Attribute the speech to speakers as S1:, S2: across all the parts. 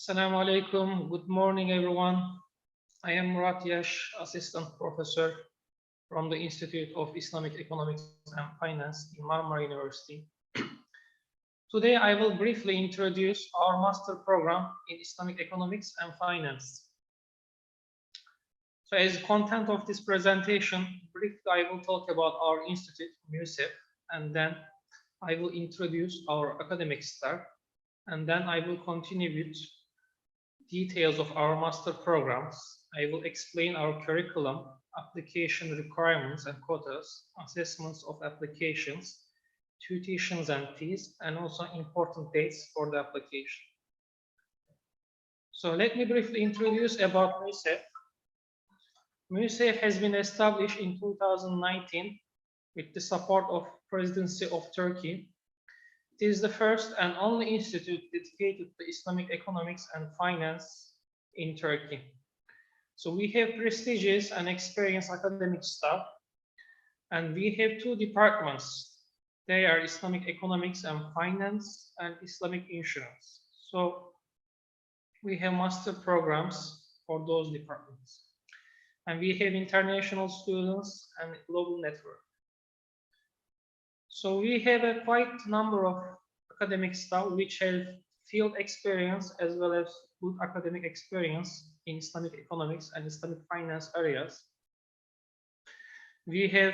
S1: Assalamu alaikum. Good morning, everyone. I am Murat Yash, Assistant Professor from the Institute of Islamic Economics and Finance in Marmara University. Today, I will briefly introduce our master program in Islamic Economics and Finance. So as content of this presentation, briefly I will talk about our institute, MUISEF, and then I will introduce our academic staff, and then I will continue with details of our master programs. I will explain our curriculum, application requirements and quotas, assessments of applications, tuitions and fees, and also important dates for the application. So let me briefly introduce about MÜİSEF. MÜİSEF has been established in 2019 with the support of Presidency of Turkey. It is the first and only institute dedicated to Islamic economics and finance in Turkey. So we have prestigious and experienced academic staff, and we have two departments. They are Islamic economics and finance and Islamic insurance. So we have master programs for those departments. And we have international students and global network. So we have a quite number of academic staff which have field experience as well as good academic experience in Islamic economics and Islamic finance areas. We have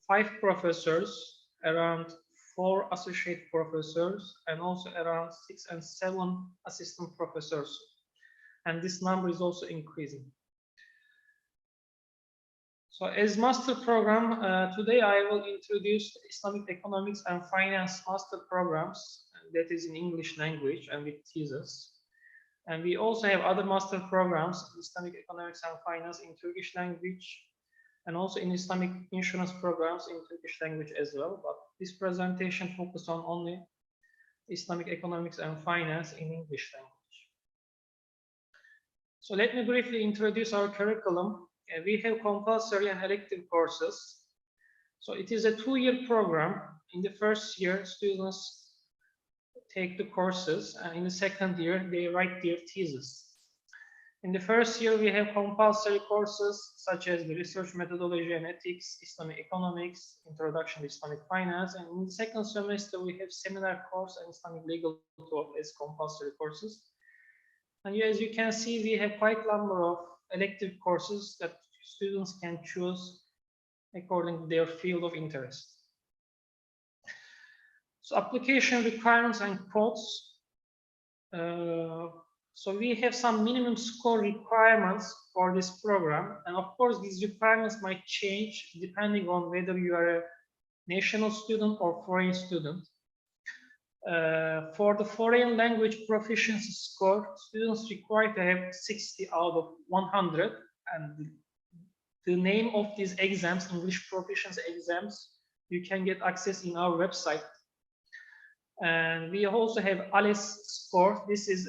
S1: 5 professors, around 4 associate professors, and also around 6 and 7 assistant professors. And this number is also increasing. So as master program, today I will introduce Islamic economics and finance master programs, that is in English language and with thesis. And we also have other master programs, Islamic economics and finance in Turkish language, and also in Islamic insurance programs in Turkish language as well. But this presentation focuses on only Islamic economics and finance in English language. So let me briefly introduce our curriculum. We have compulsory and elective courses. So it is a 2-year program. In the first year, students take the courses, and in the second year, they write their thesis. In the first year, we have compulsory courses such as the research methodology and ethics, Islamic economics, introduction to Islamic finance, and in the second semester, we have seminar course and Islamic legal talk as compulsory courses. And as you can see, we have quite a number of elective courses that students can choose according to their field of interest. So application requirements and quotes. So we have some minimum score requirements for this program. And of course, these requirements might change depending on whether you are a national student or foreign student. For the foreign language proficiency score, students require to have 60 out of 100, and the name of these exams, English proficiency exams, you can get access in our website. And we also have ALES score. This is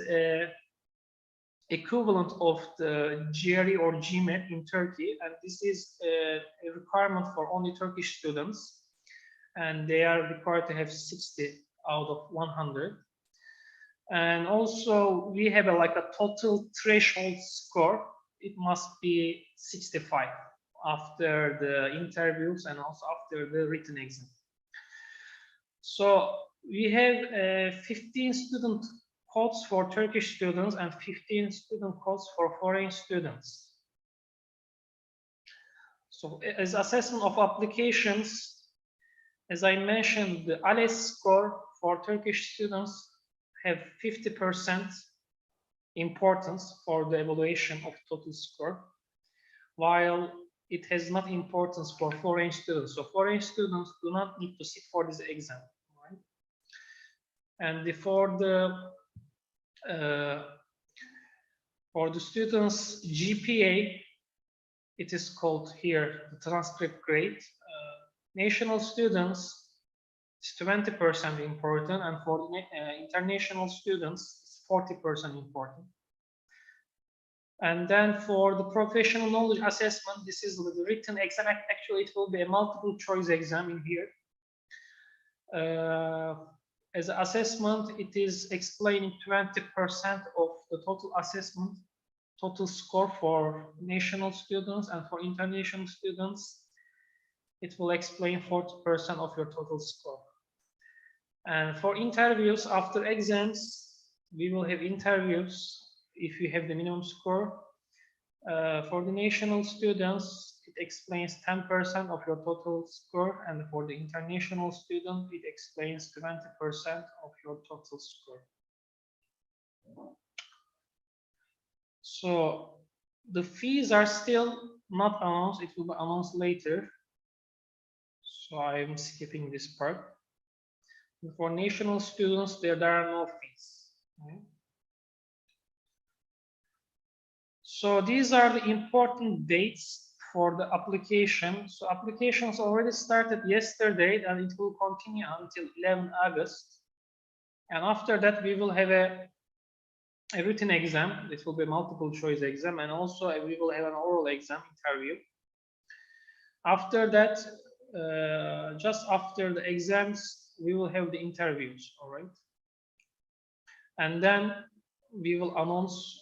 S1: equivalent of the GRE or GMAT in Turkey, and this is a requirement for only Turkish students, and they are required to have 60 out of 100. And also we have like a total threshold score. It must be 65 after the interviews and also after the written exam. So we have 15 student codes for Turkish students and 15 student codes for foreign students. So as assessment of applications, as I mentioned, the ALES score for Turkish students have 50% importance for the evaluation of total score, while it has not importance for foreign students. So foreign students do not need to sit for this exam, right? And for the students' GPA, it is called here the transcript grade. National students is 20% important, and for international students, it's 40% important. And then for the professional knowledge assessment, this is the written exam. Actually, it will be a multiple choice exam in here. As an assessment, it is explaining 20% of the total assessment, total score for national students, and for international students, it will explain 40% of your total score. And for interviews after exams, we will have interviews if you have the minimum score. For the national students, it explains 10% of your total score, and for the international student, it explains 20% of your total score. So the fees are still not announced, it will be announced later. So I'm skipping this part. For national students, there are no fees. Okay. So these are the important dates for the application. So applications already started yesterday and it will continue until 11 August. And after that, we will have a written exam. This will be a multiple choice exam, and also we will have an oral exam interview. After that, just after the exams, we will have the interviews, all right? And then we will announce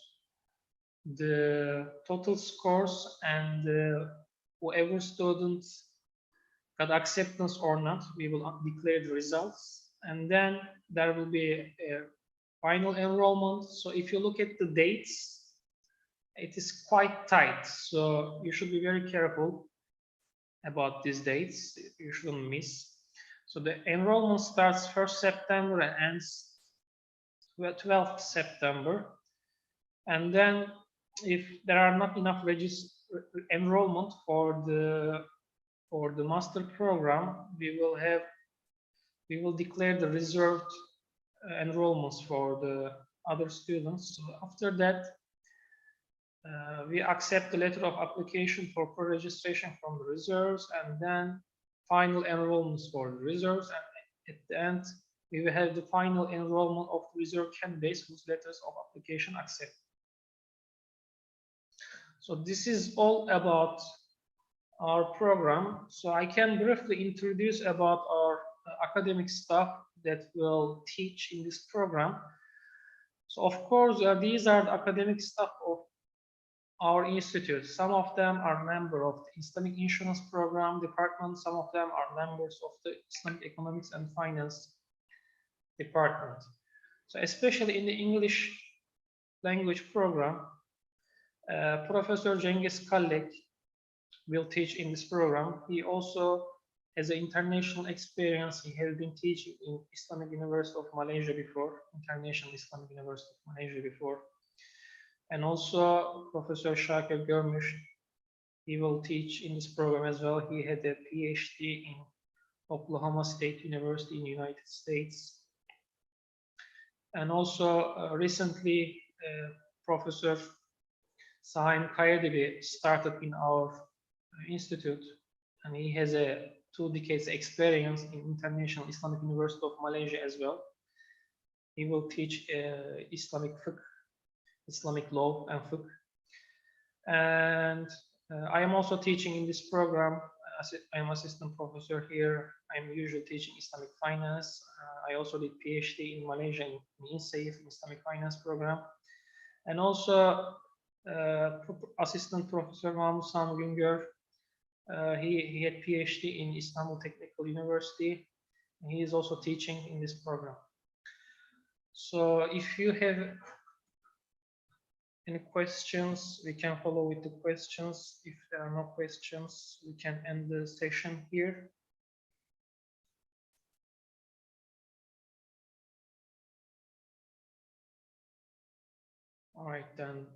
S1: the total scores, and whoever students got acceptance or not, we will declare the results. And then there will be a final enrollment. So if you look at the dates, it is quite tight. So you should be very careful about these dates. You shouldn't miss. So the enrollment starts 1st September and ends 12th September. And then if there are not enough enrollment for the master program, we will declare the reserved enrollments for the other students. So after that, we accept the letter of application for pre-registration from the reserves, and then final enrollments for the reserves. And at the end, we will have the final enrollment of the reserve candidates whose letters of application accept. So this is all about our program. So I can briefly introduce about our academic staff that will teach in this program. So of course, these are the academic staff of our institute. Some of them are members of the Islamic Insurance Program department. Some of them are members of the Islamic Economics and Finance department. So especially in the English language program, Professor Cengiz Kallek will teach in this program. He also has an international experience. He has been teaching in Islamic University of Malaysia before, International Islamic University of Malaysia before. And also Professor Shakir Görmüş, he will teach in this program as well. He had a PhD in Oklahoma State University in the United States. And also recently, Professor Saim Kayadevi started in our institute, and he has a 2 decades experience in International Islamic University of Malaysia as well. He will teach Islamic fiqh, Islamic law and fiqh. And I am also teaching in this program. I am assistant professor here. I'm usually teaching Islamic finance. I also did PhD in Malaysia in MÜISEF, Islamic finance program. And also assistant professor Mahmut Sami Güngör. He had PhD in Istanbul Technical University. He is also teaching in this program. So if you have any questions, we can follow with the questions. If there are no questions, we can end the session here. All right, then.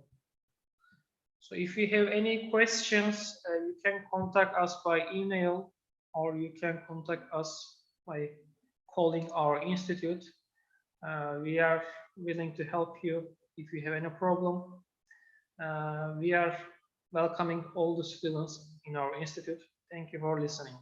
S1: So if you have any questions, you can contact us by email, or you can contact us by calling our institute. We are willing to help you if you have any problem. We are welcoming all the students in our institute. Thank you for listening.